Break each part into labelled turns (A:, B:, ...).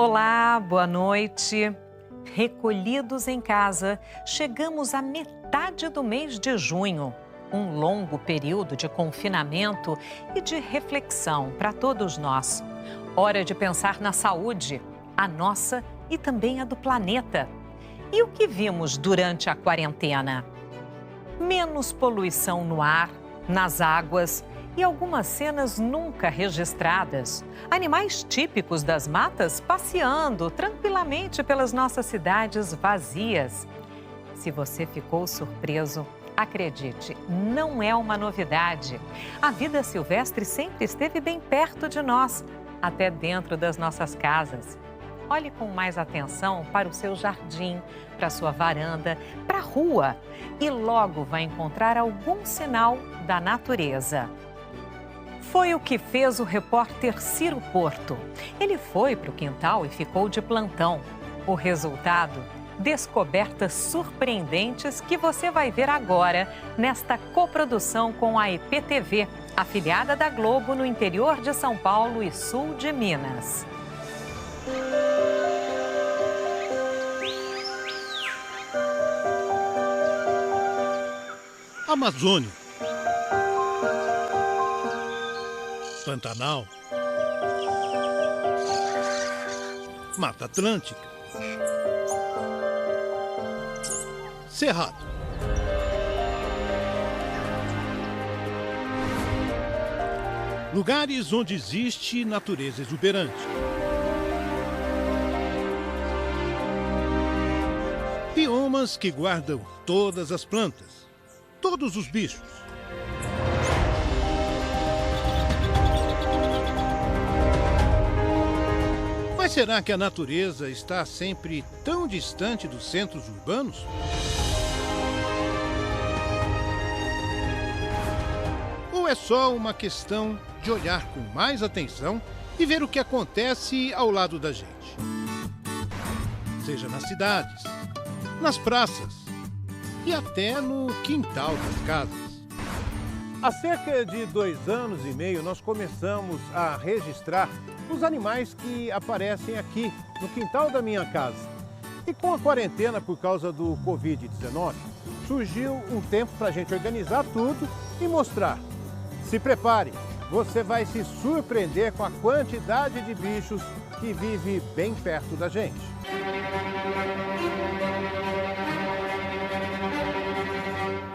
A: Olá, boa noite. Recolhidos em casa, chegamos à metade do mês de junho. Um longo período de confinamento e de reflexão para todos nós. Hora de pensar na saúde, a nossa e também a do planeta. E o que vimos durante a quarentena? Menos poluição no ar, nas águas e algumas cenas nunca registradas. Animais típicos das matas passeando tranquilamente pelas nossas cidades vazias. Se você ficou surpreso, acredite, não é uma novidade. A vida silvestre sempre esteve bem perto de nós, até dentro das nossas casas. Olhe com mais atenção para o seu jardim, para a sua varanda, para a rua e logo vai encontrar algum sinal da natureza. Foi o que fez o repórter Ciro Porto. Ele foi para o quintal e ficou de plantão. O resultado? Descobertas surpreendentes que você vai ver agora nesta coprodução com a EPTV, afiliada da Globo no interior de São Paulo e sul de Minas.
B: Amazônia, Pantanal, Mata Atlântica, Cerrado. Lugares onde existe natureza exuberante. Biomas que guardam todas as plantas, todos os bichos. Mas será que a natureza está sempre tão distante dos centros urbanos? Ou é só uma questão de olhar com mais atenção e ver o que acontece ao lado da gente? Seja nas cidades, nas praças e até no quintal das casas.
C: Há cerca de 2 anos e meio nós começamos a registrar os animais que aparecem aqui no quintal da minha casa. E com a quarentena por causa do Covid-19, surgiu um tempo para a gente organizar tudo e mostrar. Se prepare, você vai se surpreender com a quantidade de bichos que vive bem perto da gente.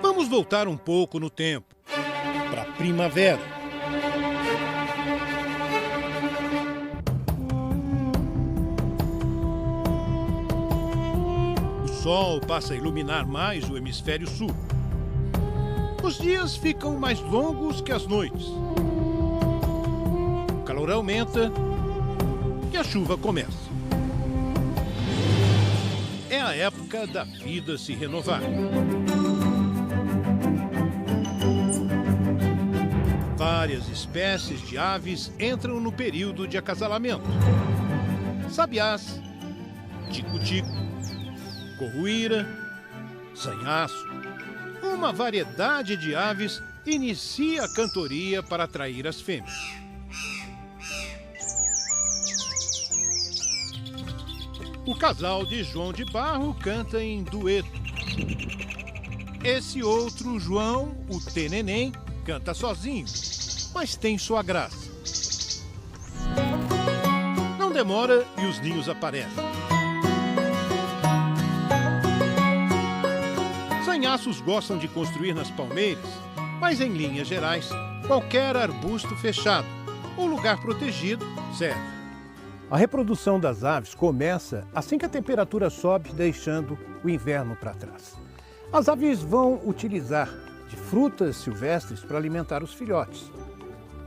B: Vamos voltar um pouco no tempo, para a primavera. O sol passa a iluminar mais o hemisfério sul. Os dias ficam mais longos que as noites. O calor aumenta e a chuva começa. É a época da vida se renovar. Várias espécies de aves entram no período de acasalamento. Sabiás, tico-tico, corruíra, sanhaço. Uma variedade de aves inicia a cantoria para atrair as fêmeas. O casal de João de Barro canta em dueto. Esse outro João, o Teneném, canta sozinho, mas tem sua graça. Não demora e os ninhos aparecem. Sanhaços gostam de construir nas palmeiras, mas em linhas gerais, qualquer arbusto fechado ou lugar protegido serve.
C: A reprodução das aves começa assim que a temperatura sobe, deixando o inverno para trás. As aves vão utilizar de frutas silvestres para alimentar os filhotes,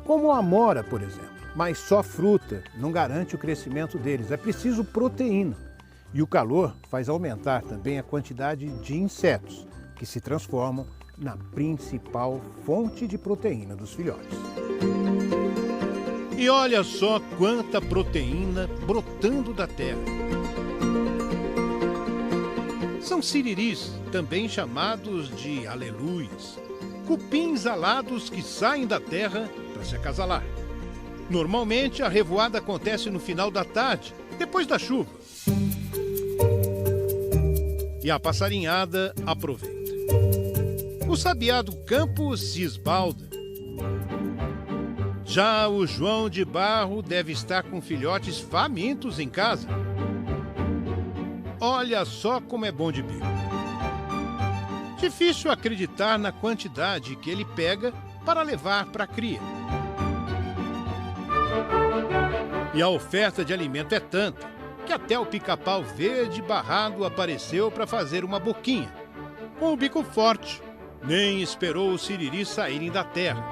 C: como a amora, por exemplo. Mas só fruta não garante o crescimento deles, é preciso proteína. E o calor faz aumentar também a quantidade de insetos, que se transformam na principal fonte de proteína dos filhotes.
B: E olha só quanta proteína brotando da terra. São siriris, também chamados de aleluias, cupins alados que saem da terra para se acasalar. Normalmente a revoada acontece no final da tarde depois da chuva. E a passarinhada aproveita. O sabiá do campo se esbalda. Já o João de Barro deve estar com filhotes famintos em casa. Olha só como é bom de bico. Difícil acreditar na quantidade que ele pega para levar para a cria. E a oferta de alimento é tanta que até o pica-pau verde barrado apareceu para fazer uma boquinha. Com o bico forte, nem esperou os siriris saírem da terra.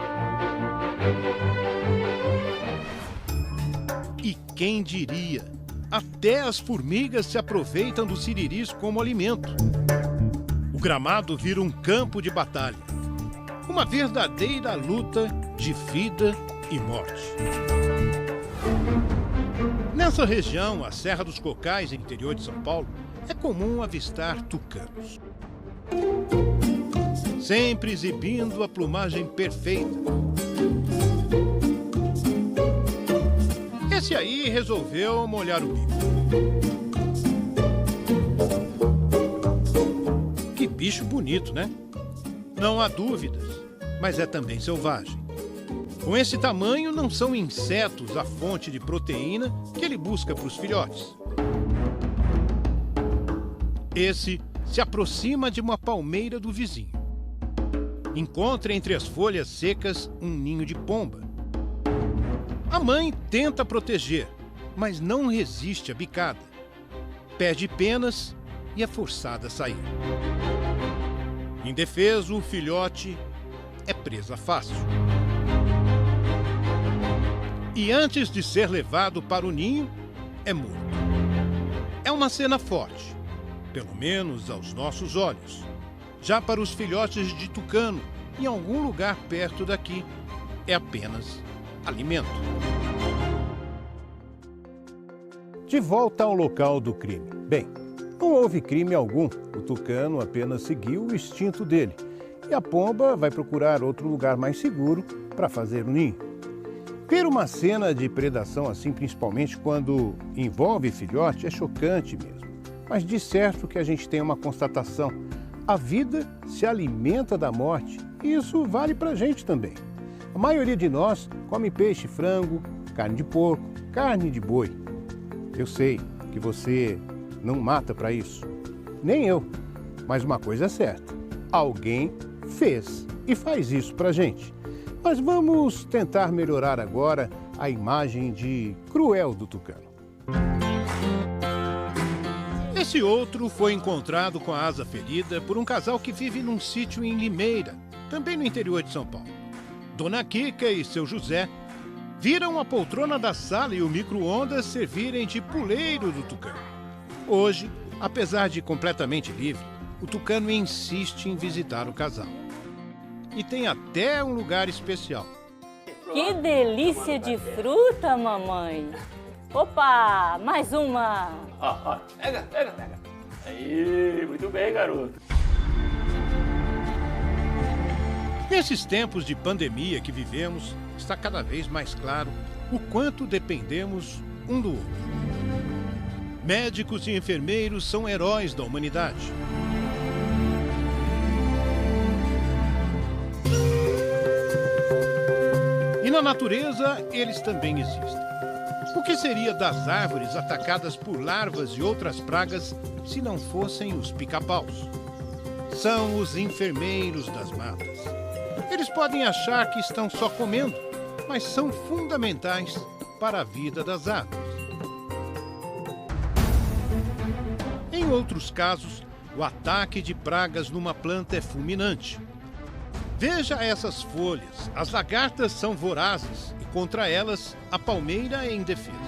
B: E quem diria? Até as formigas se aproveitam dos siriris como alimento. O gramado vira um campo de batalha. Uma verdadeira luta de vida e morte. Nessa região, a Serra dos Cocais, no interior de São Paulo, é comum avistar tucanos. Sempre exibindo a plumagem perfeita. Esse aí resolveu molhar o bico. Que bicho bonito, né? Não há dúvidas, mas é também selvagem. Com esse tamanho, não são insetos a fonte de proteína que ele busca para os filhotes. Esse se aproxima de uma palmeira do vizinho. Encontra entre as folhas secas um ninho de pomba. A mãe tenta proteger, mas não resiste à bicada. Perde penas e é forçada a sair. Indefeso, o filhote é presa fácil. E antes de ser levado para o ninho, é morto. É uma cena forte, pelo menos aos nossos olhos. Já para os filhotes de tucano, em algum lugar perto daqui, é apenas alimento.
C: De volta ao local do crime. Bem, não houve crime algum. O tucano apenas seguiu o instinto dele. E a pomba vai procurar outro lugar mais seguro para fazer o ninho. Ver uma cena de predação assim, principalmente quando envolve filhote, é chocante mesmo. Mas de certo que a gente tem uma constatação. A vida se alimenta da morte e isso vale para a gente também. A maioria de nós come peixe, frango, carne de porco, carne de boi. Eu sei que você não mata para isso. Nem eu. Mas uma coisa é certa. Alguém fez e faz isso para a gente. Mas vamos tentar melhorar agora a imagem de cruel do tucano.
B: Esse outro foi encontrado com a asa ferida por um casal que vive num sítio em Limeira, também no interior de São Paulo. Dona Kika e seu José viram a poltrona da sala e o micro-ondas servirem de puleiro do tucano. Hoje, apesar de completamente livre, o tucano insiste em visitar o casal. E tem até um lugar especial.
D: Que delícia de fruta, mamãe! Opa, mais uma!
E: Pega. Aí, muito bem, garoto.
B: Nesses tempos de pandemia que vivemos, está cada vez mais claro o quanto dependemos um do outro. Médicos e enfermeiros são heróis da humanidade. E na natureza, eles também existem. O que seria das árvores atacadas por larvas e outras pragas se não fossem os pica-paus? São os enfermeiros das matas. Eles podem achar que estão só comendo, mas são fundamentais para a vida das árvores. Em outros casos, o ataque de pragas numa planta é fulminante. Veja essas folhas. As lagartas são vorazes e contra elas a palmeira é indefesa.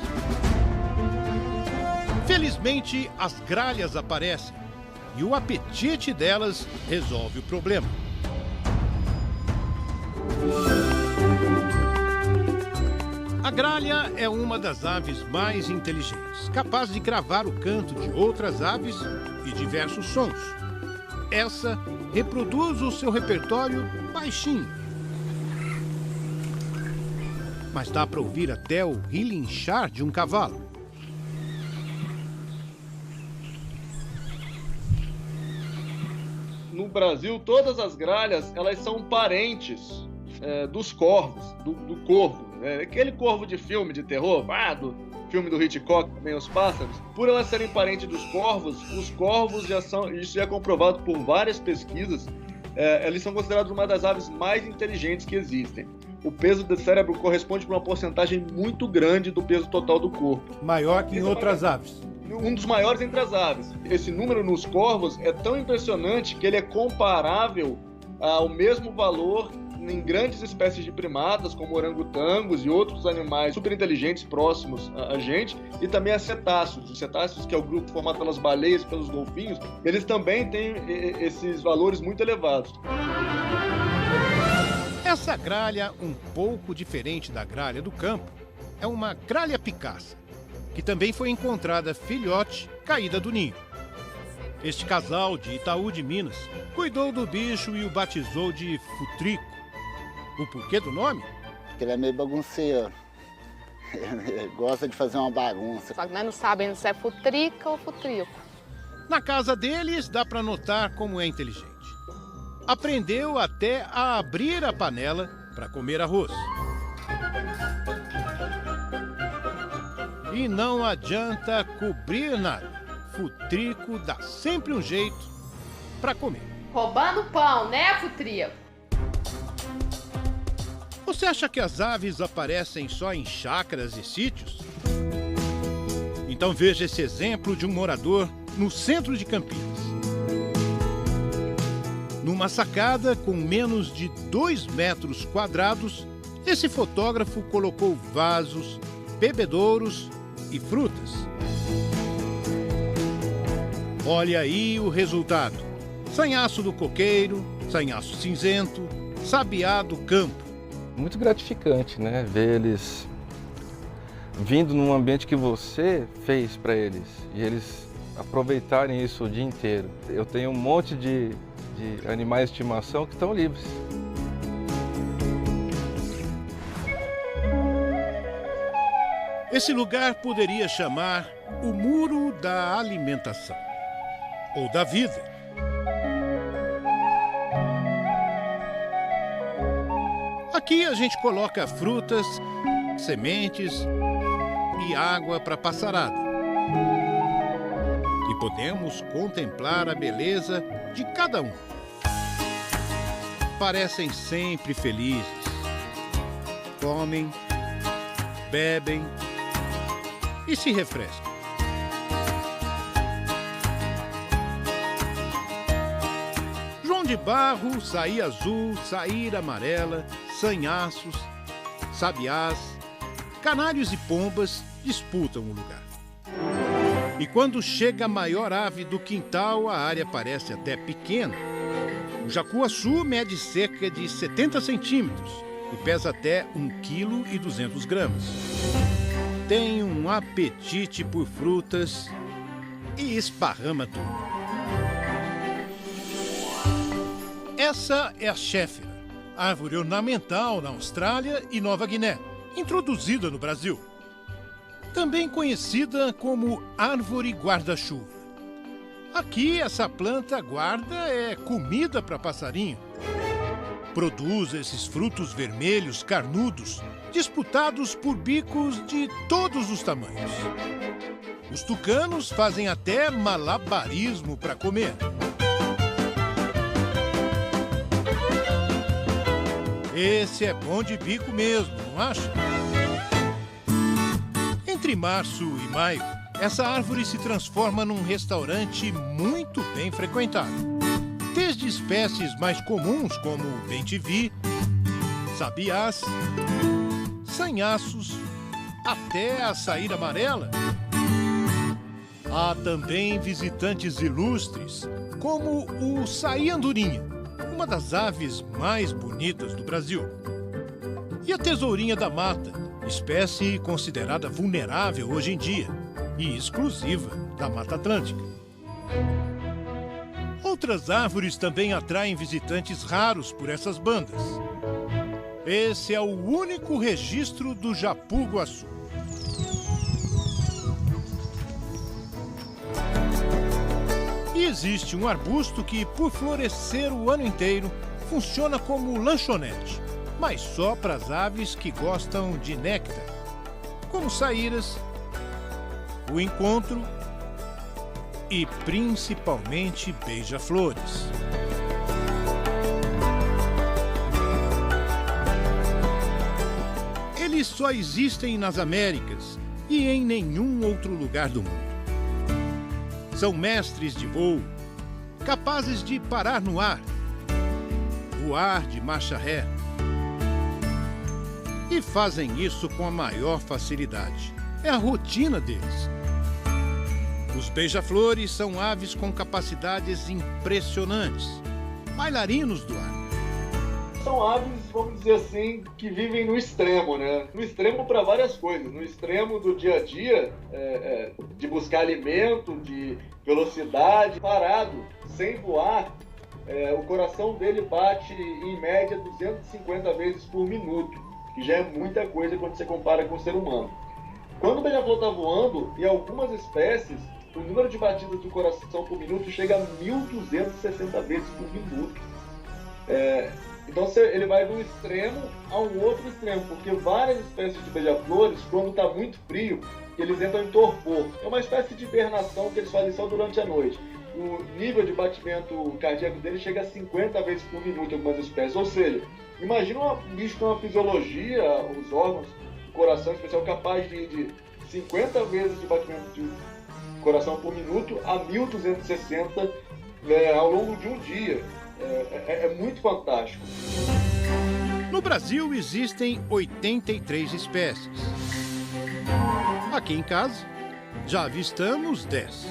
B: Felizmente, as gralhas aparecem e o apetite delas resolve o problema. A gralha é uma das aves mais inteligentes, capaz de gravar o canto de outras aves e diversos sons. Essa reproduz o seu repertório baixinho. Mas dá para ouvir até o relinchar de um cavalo.
F: no Brasil, todas as gralhas, elas são parentes dos corvos, do corvo. Aquele corvo de filme de terror, do filme do Hitchcock, também Os Pássaros. Por elas serem parentes dos corvos, os corvos isso já é comprovado por várias pesquisas, eles são considerados uma das aves mais inteligentes que existem. O peso do cérebro corresponde para uma porcentagem muito grande do peso total do corpo.
C: Maior que em outras aves.
F: Um dos maiores entre as aves. Esse número nos corvos é tão impressionante que ele é comparável ao mesmo valor em grandes espécies de primatas, como orangotangos e outros animais super inteligentes próximos a gente, e também a cetáceos. Os cetáceos, que é o grupo formado pelas baleias e pelos golfinhos, eles também têm esses valores muito elevados.
B: Essa gralha, um pouco diferente da gralha do campo, é uma gralha picaça, que também foi encontrada filhote caída do ninho. Este casal de Itaú de Minas cuidou do bicho e o batizou de Futrico. O porquê do nome?
G: Porque ele é meio bagunceiro. Ele gosta de fazer uma bagunça.
H: Só que nós não sabemos se é futrica ou futrico.
B: Na casa deles dá para notar como é inteligente. Aprendeu até a abrir a panela para comer arroz. E não adianta cobrir nada. Futrico dá sempre um jeito para comer.
H: Roubando pão, né, futrico?
B: Você acha que as aves aparecem só em chácaras e sítios? Então veja esse exemplo de um morador no centro de Campinas. Numa sacada com menos de 2 metros quadrados, esse fotógrafo colocou vasos, bebedouros e frutas. Olha aí o resultado. Sanhaço do coqueiro, sanhaço cinzento, sabiá do campo.
I: Muito gratificante, né? Ver eles vindo num ambiente que você fez para eles e eles aproveitarem isso o dia inteiro. Eu tenho um monte de animais de estimação que estão livres.
B: Esse lugar poderia chamar o Muro da Alimentação ou da Vida. Aqui a gente coloca frutas, sementes e água para passarada. E podemos contemplar a beleza de cada um. Parecem sempre felizes. Comem, bebem e se refrescam. João de Barro, saí azul, saíra amarela, sanhaços, sabiás, canários e pombas disputam o lugar. E quando chega a maior ave do quintal, a área parece até pequena. O jacuaçu mede cerca de 70 centímetros e pesa até 1,2 kg. Tem um apetite por frutas e esparrama tudo. Essa é a chéfera, árvore ornamental na Austrália e Nova Guiné, introduzida no Brasil. Também conhecida como árvore guarda-chuva. Aqui, essa planta guarda é comida para passarinho. Produz esses frutos vermelhos carnudos, disputados por bicos de todos os tamanhos. Os tucanos fazem até malabarismo para comer. Esse é bom de bico mesmo, não acha? Entre março e maio, essa árvore se transforma num restaurante muito bem frequentado. Desde espécies mais comuns como bem-te-vi, sabiás, sanhaços, até a saíra amarela. Há também visitantes ilustres, como o saí-andorinha, uma das aves mais bonitas do Brasil. E a tesourinha da mata, espécie considerada vulnerável hoje em dia e exclusiva da Mata Atlântica. Outras árvores também atraem visitantes raros por essas bandas. Esse é o único registro do japu-guaçu. E existe um arbusto que, por florescer o ano inteiro, funciona como lanchonete, mas só para as aves que gostam de néctar, como saíras, o encontro e principalmente beija-flores. Eles só existem nas Américas e em nenhum outro lugar do mundo. São mestres de voo, capazes de parar no ar, voar de marcha ré. E fazem isso com a maior facilidade. É a rotina deles. Os beija-flores são aves com capacidades impressionantes, bailarinos do ar.
F: São aves, vamos dizer assim, que vivem no extremo, né? No extremo para várias coisas. No extremo do dia a dia, de buscar alimento, de velocidade, parado, sem voar, o coração dele bate em média 250 vezes por minuto, que já é muita coisa quando você compara com o ser humano. Quando o beija-flor está voando, em algumas espécies, o número de batidas do coração por minuto chega a 1.260 vezes por minuto. Então ele vai de um extremo a um outro extremo, porque várias espécies de beija-flores, quando está muito frio, eles entram em torpor. É uma espécie de hibernação que eles fazem só durante a noite. O nível de batimento cardíaco deles chega a 50 vezes por minuto em algumas espécies. Ou seja, imagina um bicho com uma fisiologia, os órgãos, o coração especial capaz de 50 vezes de batimento de coração por minuto a 1.260 ao longo de um dia. É muito fantástico.
B: No Brasil existem 83 espécies. Aqui em casa, já avistamos 10.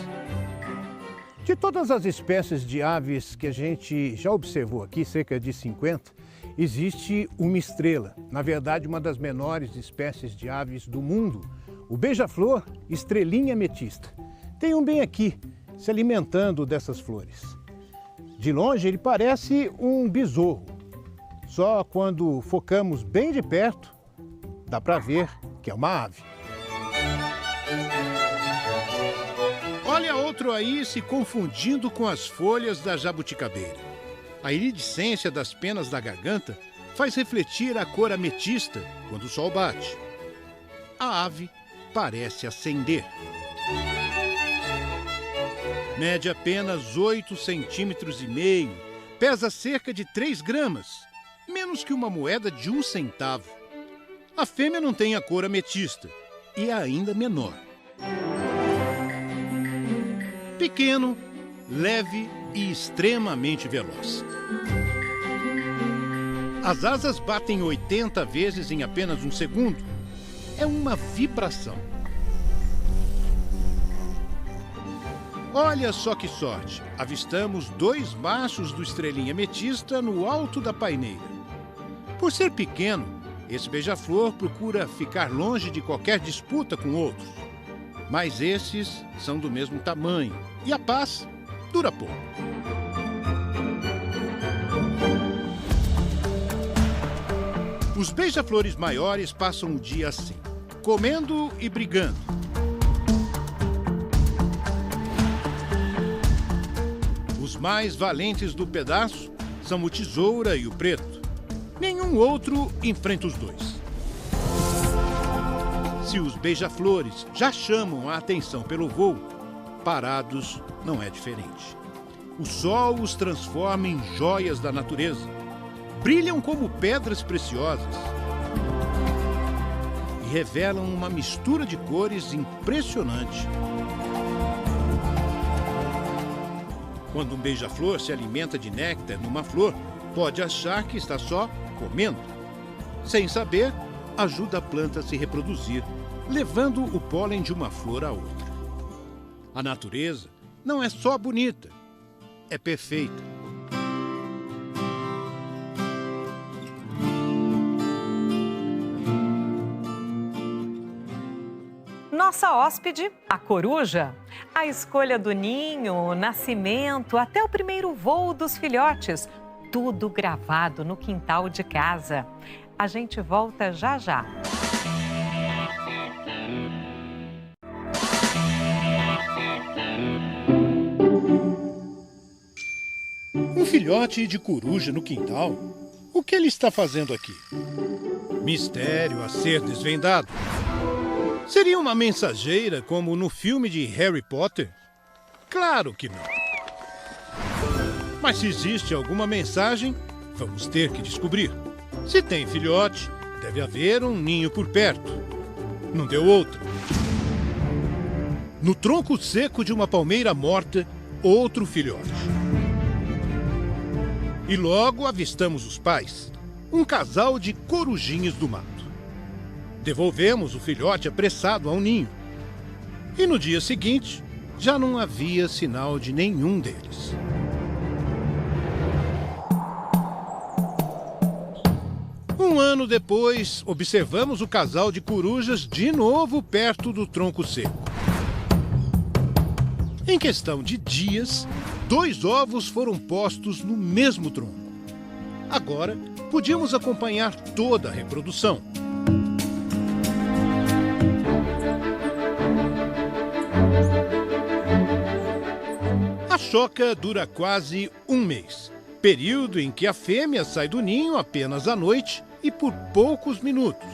C: De todas as espécies de aves que a gente já observou aqui, cerca de 50, existe uma estrela, na verdade uma das menores espécies de aves do mundo, o beija-flor estrelinha ametista. Tem um bem aqui, se alimentando dessas flores. De longe ele parece um besouro, só quando focamos bem de perto, dá para ver que é uma ave.
B: Olha outro aí se confundindo com as folhas da jabuticabeira. A iridescência das penas da garganta faz refletir a cor ametista quando o sol bate. A ave parece acender. Mede apenas 8,5 centímetros, pesa cerca de 3 gramas, menos que uma moeda de 1 centavo. A fêmea não tem a cor ametista e é ainda menor. Pequeno, leve e extremamente veloz. As asas batem 80 vezes em apenas um segundo. É uma vibração. Olha só que sorte! Avistamos 2 machos do estrelinha ametista no alto da paineira. Por ser pequeno, esse beija-flor procura ficar longe de qualquer disputa com outros. Mas esses são do mesmo tamanho e a paz dura pouco. Os beija-flores maiores passam o dia assim, comendo e brigando. Os mais valentes do pedaço são o tesoura e o preto. Nenhum outro enfrenta os dois. Se os beija-flores já chamam a atenção pelo voo, parados não é diferente. O sol os transforma em joias da natureza. Brilham como pedras preciosas e revelam uma mistura de cores impressionante. Quando um beija-flor se alimenta de néctar numa flor, pode achar que está só comendo. Sem saber, ajuda a planta a se reproduzir, levando o pólen de uma flor a outra. A natureza não é só bonita, é perfeita.
A: Nossa hóspede, a coruja. A escolha do ninho, o nascimento, até o primeiro voo dos filhotes. Tudo gravado no quintal de casa. A gente volta já já.
B: Um filhote de coruja no quintal? O que ele está fazendo aqui? Mistério a ser desvendado. Seria uma mensageira como no filme de Harry Potter? Claro que não. Mas se existe alguma mensagem, vamos ter que descobrir. Se tem filhote, deve haver um ninho por perto. Não deu outra. No tronco seco de uma palmeira morta, outro filhote. E logo avistamos os pais, um casal de corujinhas do mato. Devolvemos o filhote apressado ao ninho. E no dia seguinte, já não havia sinal de nenhum deles. Um ano depois, observamos o casal de corujas de novo perto do tronco seco. Em questão de dias, 2 ovos foram postos no mesmo tronco. Agora, podíamos acompanhar toda a reprodução. A choca dura quase um mês, período em que a fêmea sai do ninho apenas à noite e por poucos minutos.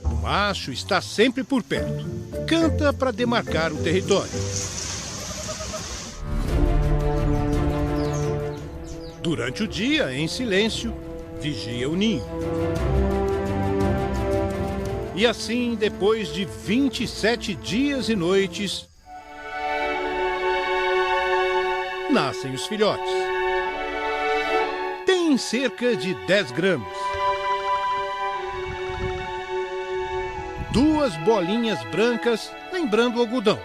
B: O macho está sempre por perto, canta para demarcar o território. Durante o dia, em silêncio, vigia o ninho. E assim, depois de 27 dias e noites, nascem os filhotes. Têm cerca de 10 gramas. 2 bolinhas brancas, lembrando o algodão.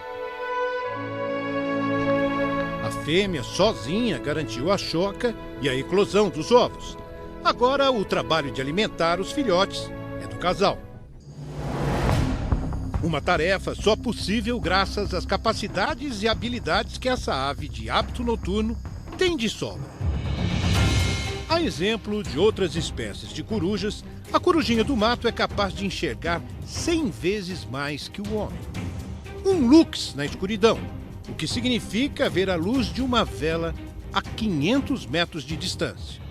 B: A fêmea sozinha garantiu a choca e a eclosão dos ovos. Agora, o trabalho de alimentar os filhotes é do casal. Uma tarefa só possível graças às capacidades e habilidades que essa ave de hábito noturno tem de sobra. A exemplo de outras espécies de corujas, a corujinha do mato é capaz de enxergar 100 vezes mais que o homem. Um lux na escuridão, o que significa ver a luz de uma vela a 500 metros de distância.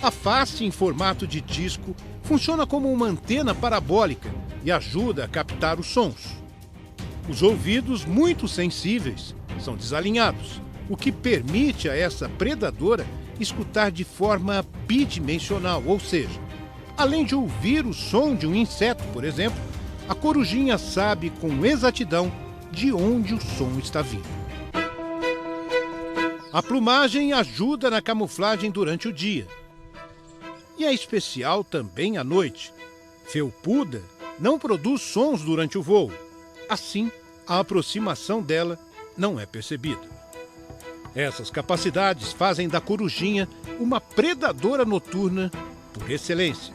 B: A face em formato de disco funciona como uma antena parabólica e ajuda a captar os sons. Os ouvidos, muito sensíveis, são desalinhados, o que permite a essa predadora escutar de forma bidimensional, ou seja, além de ouvir o som de um inseto, por exemplo, a corujinha sabe com exatidão de onde o som está vindo. A plumagem ajuda na camuflagem durante o dia. E é especial também à noite. Felpuda não produz sons durante o voo. Assim, a aproximação dela não é percebida. Essas capacidades fazem da corujinha uma predadora noturna por excelência.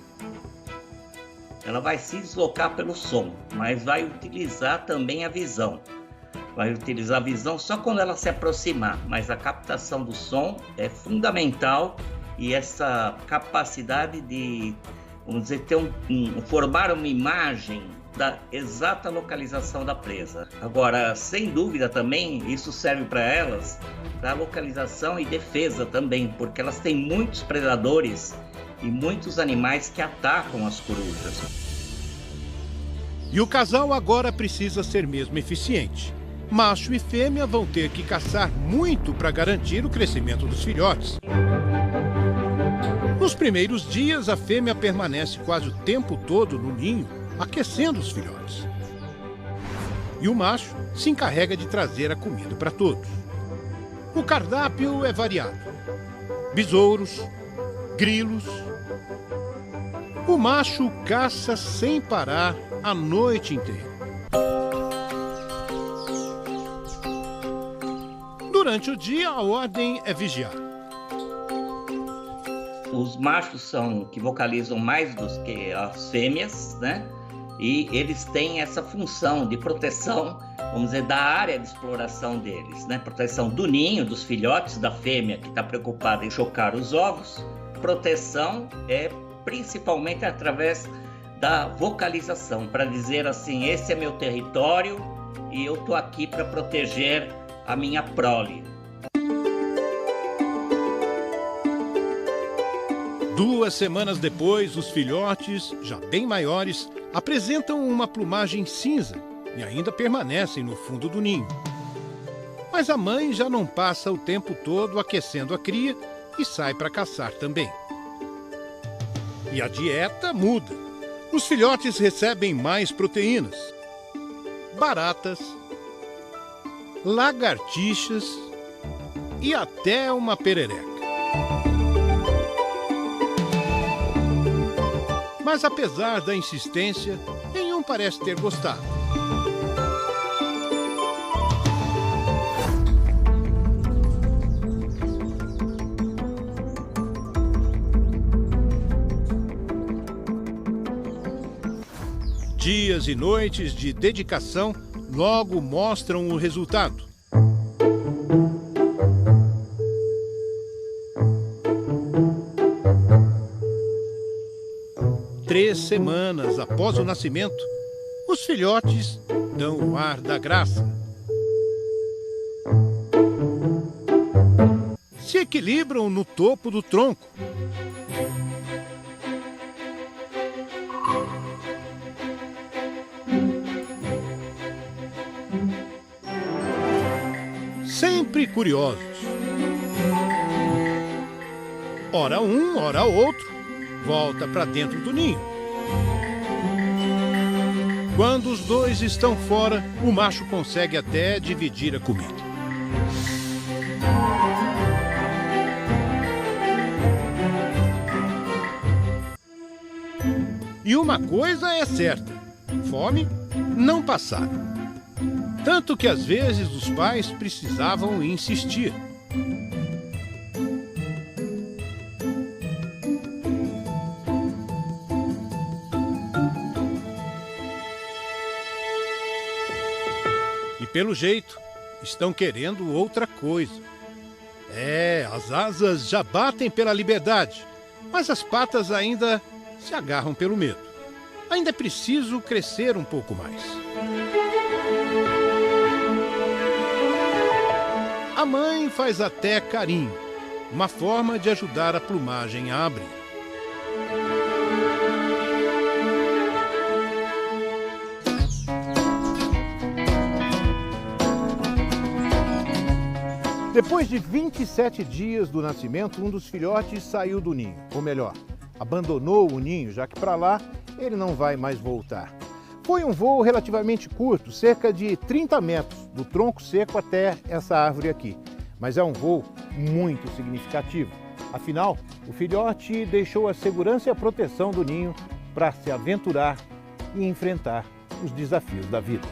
J: Ela vai se deslocar pelo som, mas vai utilizar também a visão. Vai utilizar a visão só quando ela se aproximar, mas a captação do som é fundamental e essa capacidade de, vamos dizer, formar uma imagem da exata localização da presa. Agora, sem dúvida também, isso serve para elas, para localização e defesa também, porque elas têm muitos predadores e muitos animais que atacam as corujas.
B: E o casal agora precisa ser mesmo eficiente. Macho e fêmea vão ter que caçar muito para garantir o crescimento dos filhotes. Nos primeiros dias, a fêmea permanece quase o tempo todo no ninho, aquecendo os filhotes. E o macho se encarrega de trazer a comida para todos. O cardápio é variado. Besouros, grilos. O macho caça sem parar a noite inteira. Durante o dia, a ordem é vigiar.
J: Os machos são que vocalizam mais do que as fêmeas, né? E eles têm essa função de proteção, vamos dizer, da área de exploração deles, né? Proteção do ninho, dos filhotes, da fêmea que está preocupada em chocar os ovos. Proteção é principalmente através da vocalização, para dizer assim, esse é meu território e eu tô aqui para proteger a minha prole.
B: 2 semanas depois, os filhotes, já bem maiores, apresentam uma plumagem cinza e ainda permanecem no fundo do ninho. Mas a mãe já não passa o tempo todo aquecendo a cria e sai para caçar também. E a dieta muda. Os filhotes recebem mais proteínas, baratas, lagartixas e até uma perereca. Mas apesar da insistência, nenhum parece ter gostado. Dias e noites de dedicação logo mostram o resultado. Três semanas após o nascimento, os filhotes dão o ar da graça. Se equilibram no topo do tronco. Sempre curiosos. Ora um, ora outro, volta para dentro do ninho. Quando os dois estão fora, o macho consegue até dividir a comida. E uma coisa é certa: fome não passaram. Tanto que às vezes os pais precisavam insistir. E pelo jeito, estão querendo outra coisa. As asas já batem pela liberdade, mas as patas ainda se agarram pelo medo. Ainda é preciso crescer um pouco mais. A mãe faz até carinho, uma forma de ajudar a plumagem a abrir.
C: Depois de 27 dias do nascimento, um dos filhotes saiu do ninho, ou melhor, abandonou o ninho, já que para lá ele não vai mais voltar. Foi um voo relativamente curto, cerca de 30 metros, do tronco seco até essa árvore aqui. Mas é um voo muito significativo. Afinal, o filhote deixou a segurança e a proteção do ninho para se aventurar e enfrentar os desafios da vida.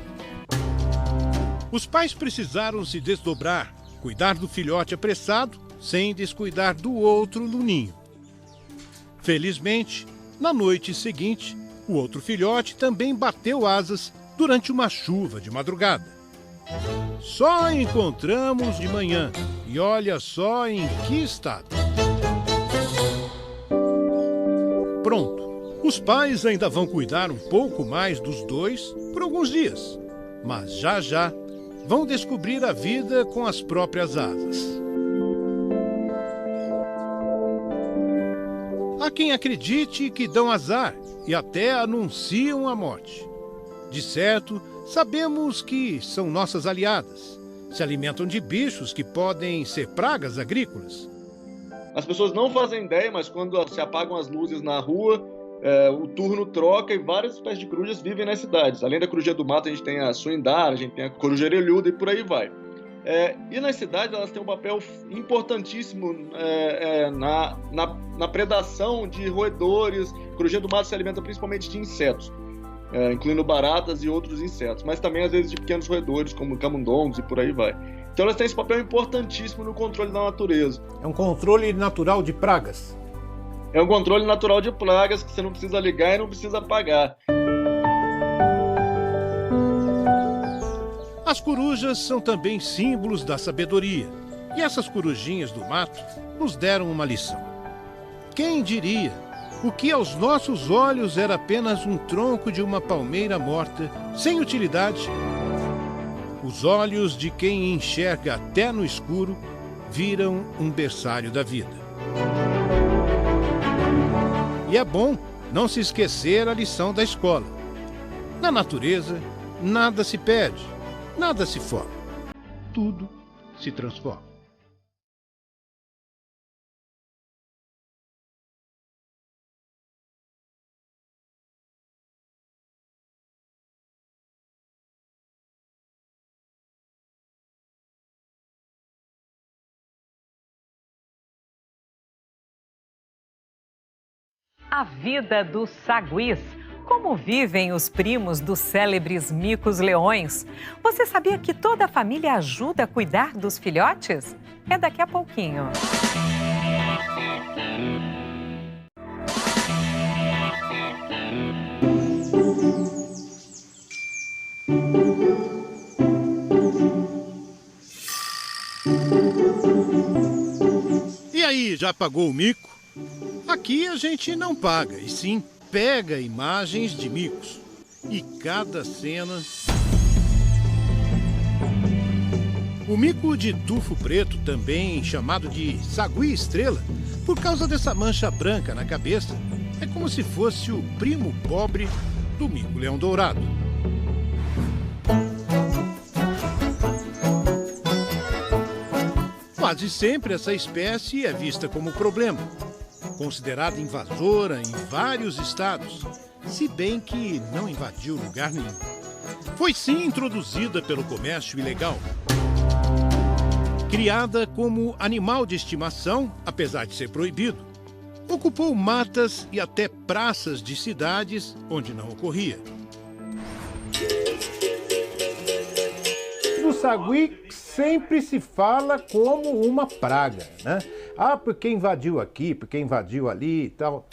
B: Os pais precisaram se desdobrar, cuidar do filhote apressado, sem descuidar do outro no ninho. Felizmente, na noite seguinte, o outro filhote também bateu asas durante uma chuva de madrugada. Só encontramos de manhã e olha só em que estado. Pronto, os pais ainda vão cuidar um pouco mais dos dois por alguns dias, mas já já vão descobrir a vida com as próprias asas. Há quem acredite que dão azar e até anunciam a morte. De certo, sabemos que são nossas aliadas. Se alimentam de bichos que podem ser pragas agrícolas.
F: As pessoas não fazem ideia, mas quando se apagam as luzes na rua, o turno troca e várias espécies de corujas vivem nas cidades. Além da coruja do mato, a gente tem a suindara, a gente tem a coruja orelhuda e por aí vai. E nas cidades elas têm um papel importantíssimo na predação de roedores. A coruja do mato se alimenta principalmente de insetos, incluindo baratas e outros insetos, mas também às vezes de pequenos roedores como camundongos e por aí vai. Então elas têm esse papel importantíssimo no controle da natureza.
C: É um controle natural de pragas?
F: É um controle natural de pragas que você não precisa ligar e não precisa apagar.
B: As corujas são também símbolos da sabedoria. E essas corujinhas do mato nos deram uma lição. Quem diria o que aos nossos olhos era apenas um tronco de uma palmeira morta, sem utilidade. Os olhos de quem enxerga até no escuro viram um berçário da vida. E é bom não se esquecer a lição da escola. Na natureza, nada se perde, nada se forma. Tudo se transforma.
A: A vida dos saguis. Como vivem os primos dos célebres micos-leões? Você sabia que toda a família ajuda a cuidar dos filhotes? É daqui a pouquinho.
B: E aí, já pagou o mico? Aqui a gente não paga, e sim pega imagens de micos. E cada cena... O mico de tufo preto, também chamado de sagui estrela, por causa dessa mancha branca na cabeça, é como se fosse o primo pobre do mico-leão dourado. Quase sempre essa espécie é vista como problema, considerada invasora em vários estados, se bem que não invadiu lugar nenhum. Foi sim introduzida pelo comércio ilegal. Criada como animal de estimação, apesar de ser proibido, ocupou matas e até praças de cidades onde não ocorria.
C: Do sagui sempre se fala como uma praga, né? Ah, porque invadiu aqui, porque invadiu ali e tal.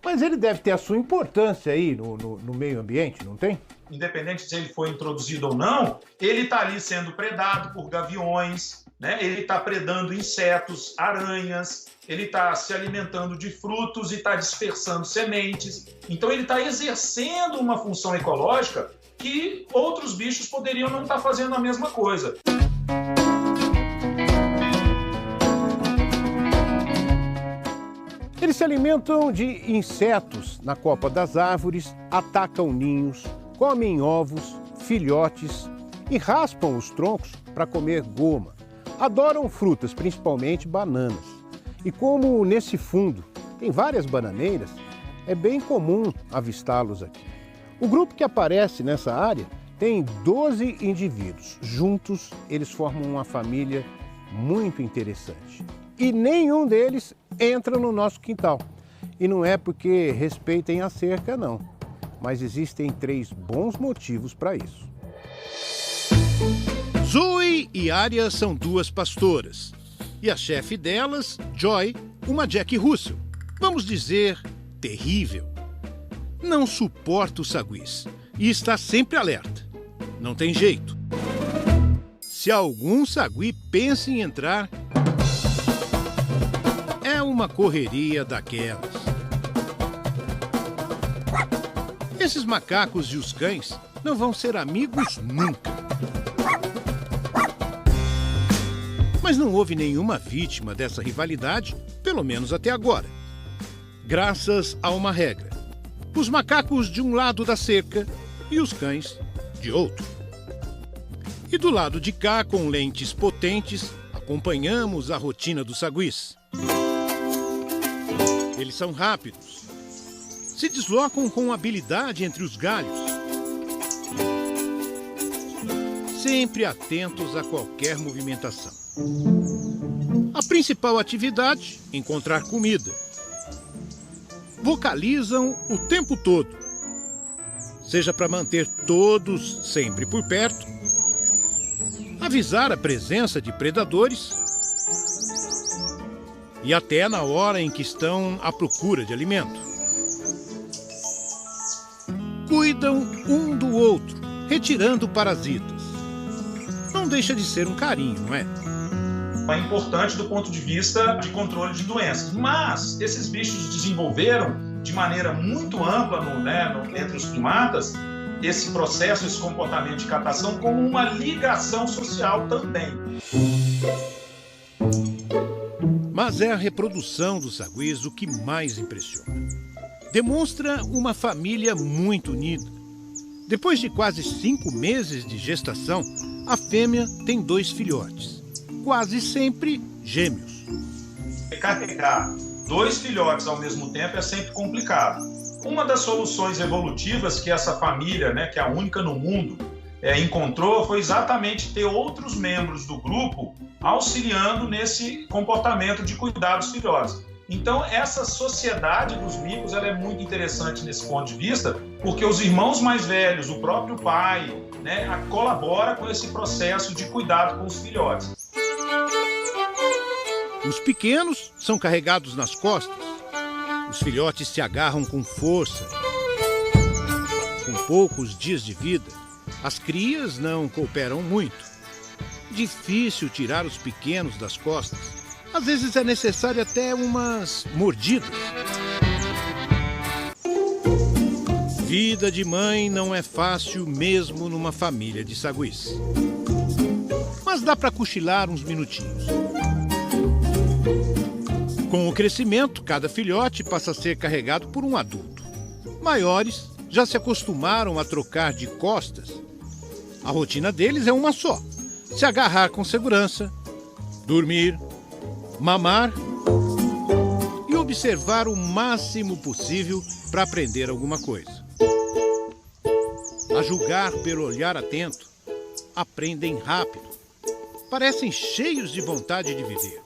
C: Mas ele deve ter a sua importância aí no meio ambiente, não tem?
K: Independente se ele foi introduzido ou não, ele está ali sendo predado por gaviões, né? Ele está predando insetos, aranhas, ele está se alimentando de frutos e está dispersando sementes. Então ele está exercendo uma função ecológica que outros bichos poderiam não estar fazendo a mesma coisa.
C: Eles se alimentam de insetos na copa das árvores, atacam ninhos, comem ovos, filhotes e raspam os troncos para comer goma. Adoram frutas, principalmente bananas. E como nesse fundo tem várias bananeiras, é bem comum avistá-los aqui. O grupo que aparece nessa área tem 12 indivíduos. Juntos, eles formam uma família muito interessante. E nenhum deles entra no nosso quintal. E não é porque respeitem a cerca, não. Mas existem 3 bons motivos para isso.
B: Zoe e Arya são 2 pastoras. E a chefe delas, Joy, uma Jack Russell. Vamos dizer, terrível. Não suporta os saguis e está sempre alerta. Não tem jeito. Se algum sagui pensa em entrar, é uma correria daquelas. Esses macacos e os cães não vão ser amigos nunca. Mas não houve nenhuma vítima dessa rivalidade, pelo menos até agora. Graças a uma regra. Os macacos de um lado da cerca e os cães de outro. E do lado de cá, com lentes potentes, acompanhamos a rotina dos saguis. Eles são rápidos. Se deslocam com habilidade entre os galhos. Sempre atentos a qualquer movimentação. A principal atividade, encontrar comida. Vocalizam o tempo todo. Seja para manter todos sempre por perto, avisar a presença de predadores e até na hora em que estão à procura de alimento. Cuidam um do outro, retirando parasitas. Não deixa de ser um carinho, não é?
K: É importante do ponto de vista de controle de doenças. Mas esses bichos desenvolveram de maneira muito ampla entre os primatas esse processo, esse comportamento de catação como uma ligação social também.
B: Mas é a reprodução dos saguis o que mais impressiona. Demonstra uma família muito unida. Depois de quase 5 meses de gestação, a fêmea tem 2 filhotes, quase sempre gêmeos.
K: Carregar 2 filhotes ao mesmo tempo é sempre complicado. Uma das soluções evolutivas que essa família, que é a única no mundo, encontrou foi exatamente ter outros membros do grupo auxiliando nesse comportamento de cuidar dos filhotes. Então, essa sociedade dos micos ela é muito interessante nesse ponto de vista, porque os irmãos mais velhos, o próprio pai, colabora com esse processo de cuidado com os filhotes.
B: Os pequenos são carregados nas costas. Os filhotes se agarram com força. Com poucos dias de vida, as crias não cooperam muito. Difícil tirar os pequenos das costas. Às vezes é necessário até umas mordidas. Vida de mãe não é fácil mesmo numa família de saguis. Mas dá para cochilar uns minutinhos. Com o crescimento, cada filhote passa a ser carregado por um adulto. Maiores já se acostumaram a trocar de costas. A rotina deles é uma só: se agarrar com segurança, dormir, mamar e observar o máximo possível para aprender alguma coisa. A julgar pelo olhar atento, aprendem rápido. Parecem cheios de vontade de viver.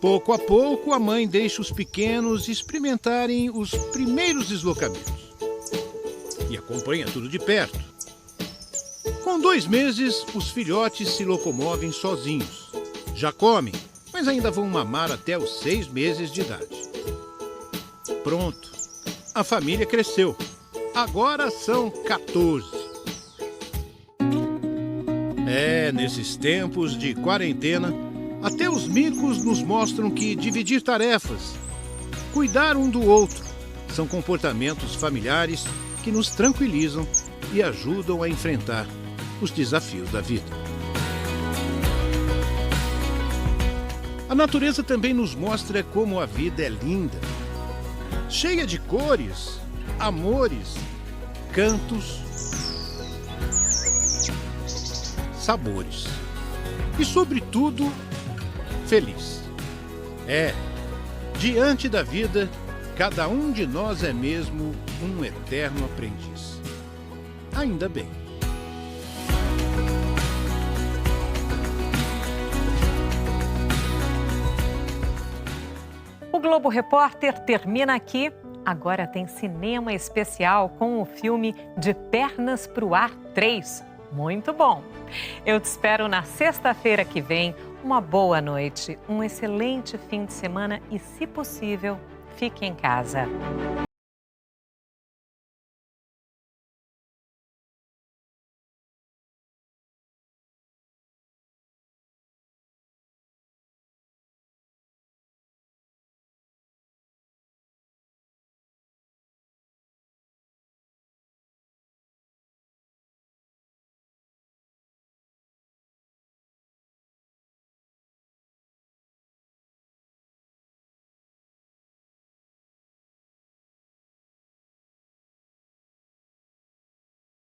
B: Pouco a pouco, a mãe deixa os pequenos experimentarem os primeiros deslocamentos e acompanha tudo de perto. Com 2 meses, os filhotes se locomovem sozinhos. Já comem, mas ainda vão mamar até os 6 meses de idade. Pronto, a família cresceu. Agora são 14. Nesses tempos de quarentena, até os micos nos mostram que dividir tarefas, cuidar um do outro, são comportamentos familiares que nos tranquilizam e ajudam a enfrentar os desafios da vida. A natureza também nos mostra como a vida é linda, cheia de cores, amores, cantos, sabores e, sobretudo, feliz. Diante da vida, cada um de nós é mesmo um eterno aprendiz. Ainda bem.
A: O Globo Repórter termina aqui. Agora tem cinema especial com o filme De Pernas pro Ar 3. Muito bom! Eu te espero na sexta-feira que vem. Uma boa noite, um excelente fim de semana e, se possível, fique em casa.